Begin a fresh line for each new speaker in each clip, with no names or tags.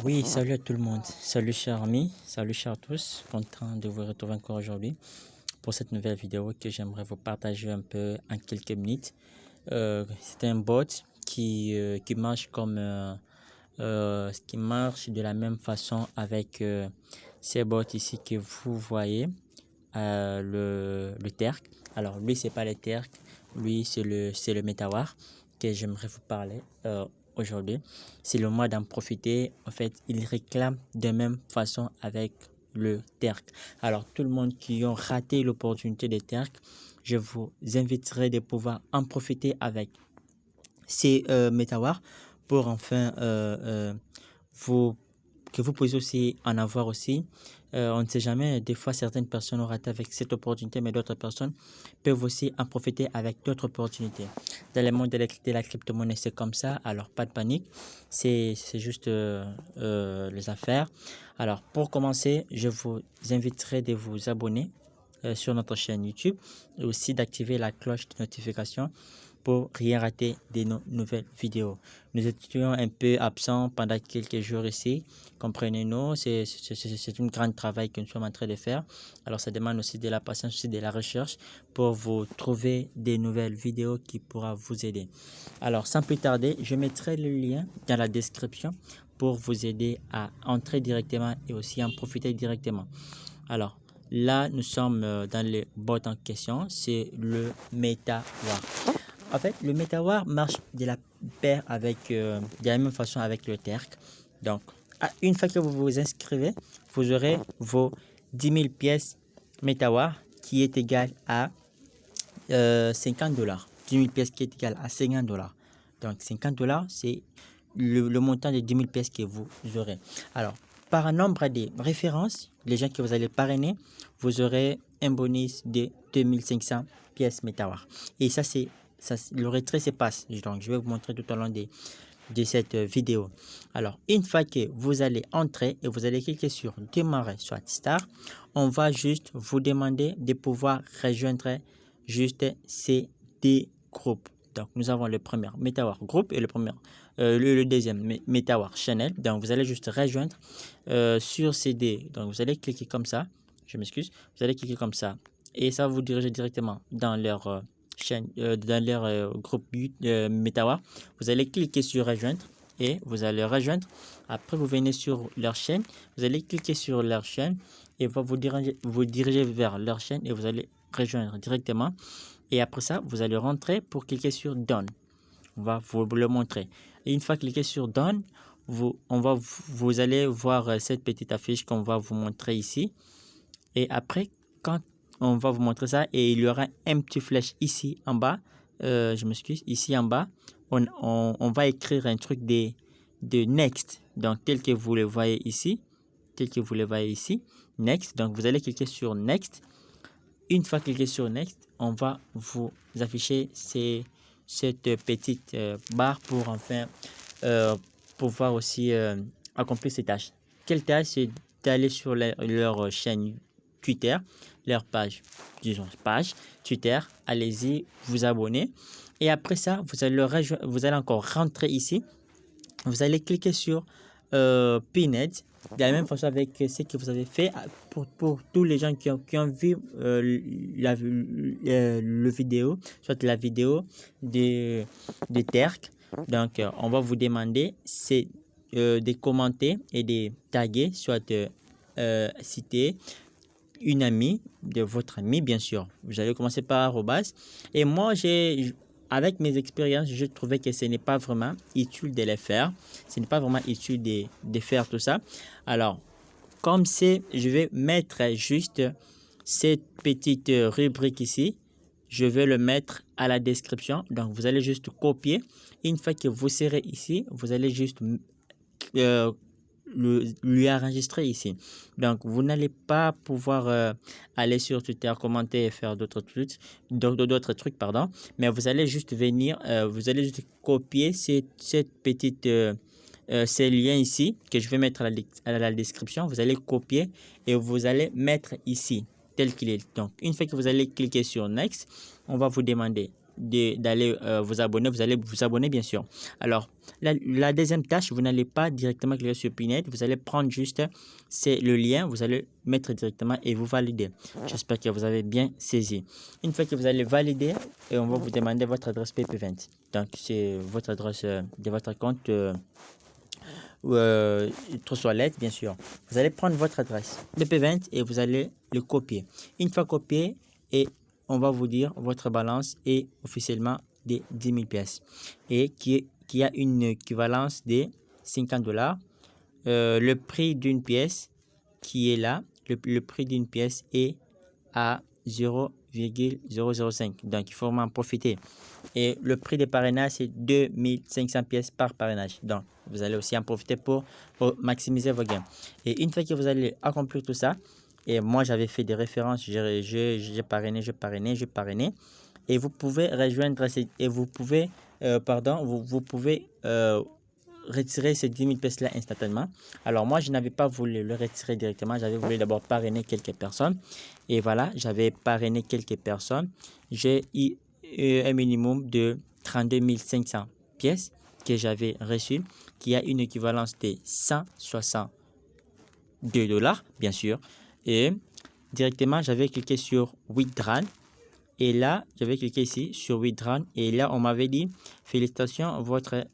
Oui, salut à tout le monde. Salut chers amis, salut chers tous. Content de vous retrouver encore aujourd'hui pour cette nouvelle vidéo que j'aimerais vous partager un peu en quelques minutes. C'est un bot qui marche qui marche de la même façon avec ces bots ici que vous voyez, le Terk. Alors lui, c'est pas le Terk, lui c'est le Metawar que j'aimerais vous parler aujourd'hui. C'est le moment d'en profiter. En fait, il réclame de même façon avec le Terk. Alors tout le monde qui ont raté l'opportunité de Terk, je vous inviterai de pouvoir en profiter avec ces Metawar pour enfin vous que vous pouvez aussi en avoir aussi. On ne sait jamais, des fois certaines personnes ont raté avec cette opportunité, mais d'autres personnes peuvent aussi en profiter avec d'autres opportunités. Dans le monde de la crypto-monnaie, c'est comme ça, alors pas de panique, c'est juste les affaires. Alors pour commencer, je vous inviterai de vous abonner sur notre chaîne YouTube et aussi d'activer la cloche de notification pour rien rater de nos nouvelles vidéos. Nous étions un peu absents pendant quelques jours ici, comprenez-nous, c'est un grand travail que nous sommes en train de faire. Alors ça demande aussi de la patience, aussi de la recherche pour vous trouver des nouvelles vidéos qui pourra vous aider. Alors sans plus tarder, je mettrai le lien dans la description pour vous aider à entrer directement et aussi en profiter directement. Alors là, nous sommes dans le bot en question, c'est le MetaWar. En fait, le MetaWar marche de la paire avec, de la même façon avec le Terk. Donc, une fois que vous vous inscrivez, vous aurez vos 10 000 pièces MetaWar qui est égal à 50 $. 10 000 pièces qui est égal à 50 $. Donc, 50 $, c'est le montant de 10 000 pièces que vous aurez. Alors, par un nombre de références, les gens que vous allez parrainer, vous aurez un bonus de 2500 pièces MetaWar. Et ça, c'est le retrait se passe. Donc, je vais vous montrer tout au long de cette vidéo. Alors, une fois que vous allez entrer et vous allez cliquer sur démarrer soit start, on va juste vous demander de pouvoir rejoindre juste ces deux groupes. Donc, nous avons le premier MetaWar Group et le deuxième MetaWar Channel. Donc, vous allez juste rejoindre sur ces deux. Donc, vous allez cliquer comme ça. Je m'excuse. Vous allez cliquer comme ça. Et ça va vous diriger directement dans leur chaîne, dans leur groupe MetaWar. Vous allez cliquer sur rejoindre et vous allez rejoindre. Après, vous venez sur leur chaîne. Vous allez cliquer sur leur chaîne et va vous diriger vers leur chaîne et vous allez rejoindre directement. Et après ça, vous allez rentrer pour cliquer sur Done. On va vous le montrer. Et une fois cliqué sur Done, vous allez voir cette petite affiche qu'on va vous montrer ici. Et après, quand on va vous montrer ça, et il y aura un petit flèche ici en bas, je m'excuse, ici en bas, on va écrire un truc de Next, donc tel que vous le voyez ici, Next. Donc vous allez cliquer sur Next. Une fois cliqué sur Next, on va vous afficher cette petite barre pour enfin pouvoir aussi accomplir ces tâches. Quelle tâche? C'est d'aller sur leur chaîne Twitter, leur page, disons page Twitter, allez-y, vous abonner. Et après ça, vous allez encore rentrer ici. Vous allez cliquer sur Pinned, de la même façon avec ce que vous avez fait pour tous les gens qui ont vu le vidéo, soit la vidéo de Terk. Donc, on va vous demander de commenter et de taguer, soit citer une amie de votre ami, bien sûr. Vous allez commencer par arrobas. Et moi, avec mes expériences, je trouvais que ce n'est pas vraiment utile de les faire. Ce n'est pas vraiment utile de faire tout ça. Alors, comme c'est, je vais mettre juste cette petite rubrique ici. Je vais le mettre à la description. Donc, vous allez juste copier. Une fois que vous serez ici, vous allez juste lui enregistrer ici. Donc, vous n'allez pas pouvoir aller sur Twitter, commenter et faire d'autres trucs, pardon. Mais vous allez juste venir, vous allez juste copier cette petite, ces liens ici que je vais mettre à la description. Vous allez copier et vous allez mettre ici, tel qu'il est. Donc, une fois que vous allez cliquer sur Next, on va vous demander d'aller vous abonner, vous allez vous abonner bien sûr. Alors, la deuxième tâche, vous n'allez pas directement cliquer sur Pinhead, vous allez prendre juste c'est le lien, vous allez mettre directement et vous valider. J'espère que vous avez bien saisi. Une fois que vous allez valider, et on va vous demander votre adresse PP20. Donc, c'est votre adresse de votre compte Trustwallet, bien sûr. Vous allez prendre votre adresse PP20 et vous allez le copier. Une fois copié, et on va vous dire votre balance est officiellement de 10 000 pièces et qui a une équivalence de 50 $. Le prix d'une pièce qui est là, le prix d'une pièce est à 0,005. Donc, il faut en profiter. Et le prix des parrainages, c'est 2500 pièces par parrainage. Donc, vous allez aussi en profiter pour maximiser vos gains. Et une fois que vous allez accomplir tout ça, et moi, j'avais fait des références, j'ai parrainé. Et vous pouvez rejoindre, et vous pouvez, vous pouvez retirer ces 10 000 pièces-là instantanément. Alors, moi, je n'avais pas voulu le retirer directement. J'avais voulu d'abord parrainer quelques personnes. Et voilà, j'avais parrainé quelques personnes. J'ai eu un minimum de 32 500 pièces que j'avais reçues, qui a une équivalence de 162 $, bien sûr. Et directement, j'avais cliqué sur Withdraw. Et là, j'avais cliqué ici sur Withdraw. Et là, on m'avait dit, félicitations, votre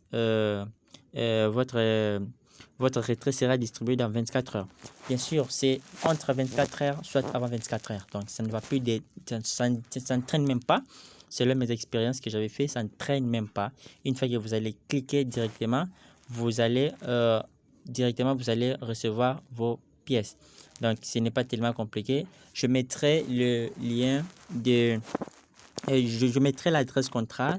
retrait sera distribué dans 24 heures. Bien sûr, c'est entre 24 heures, soit avant 24 heures. Donc, ça ne va plus, ça ne traîne même pas. Selon mes expériences que j'avais fait, ça ne traîne même pas. Une fois que vous allez cliquer directement, vous allez recevoir vos pièces. Donc, ce n'est pas tellement compliqué. Je mettrai le lien je mettrai l'adresse contrat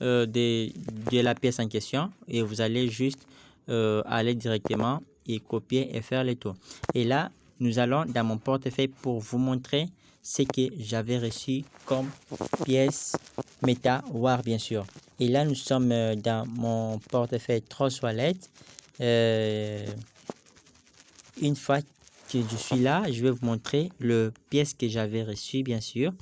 de la pièce en question et vous allez juste aller directement et copier et faire le tour. Et là, nous allons dans mon portefeuille pour vous montrer ce que j'avais reçu comme pièce MetaWar, bien sûr. Et là, nous sommes dans mon portefeuille Trustwallet. Une fois que je suis là, je vais vous montrer le pièce que j'avais reçu, bien sûr.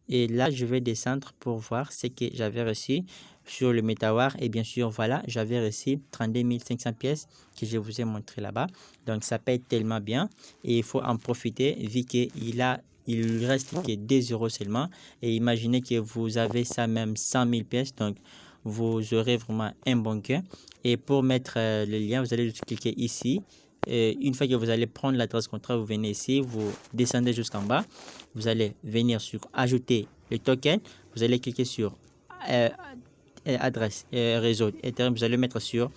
Et là, je vais descendre pour voir ce que j'avais reçu sur le MetaWar. Et bien sûr, voilà, j'avais reçu 32 500 pièces que je vous ai montré là-bas. Donc, ça paye tellement bien. Et il faut en profiter vu il reste que 2 € seulement. Et imaginez que vous avez ça même 100 000 pièces. Donc, vous aurez vraiment un bon gain. Et pour mettre le lien, vous allez juste cliquer ici. Une fois que vous allez prendre l'adresse contrat, vous venez ici, vous descendez jusqu'en bas, vous allez venir sur ajouter le token, vous allez cliquer sur adresse réseau Ethereum, vous allez mettre sur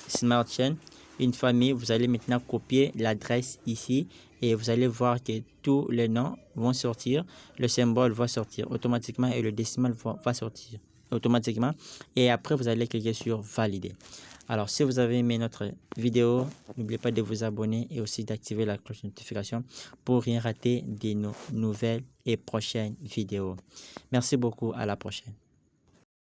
Smart Chain, une famille, vous allez maintenant copier l'adresse ici et vous allez voir que tous les noms vont sortir, le symbole va sortir automatiquement et le décimal va sortir automatiquement et après vous allez cliquer sur valider. Alors, si vous avez aimé notre vidéo, n'oubliez pas de vous abonner et aussi d'activer la cloche de notification pour rien rater de nos nouvelles et prochaines vidéos. Merci beaucoup, à la prochaine.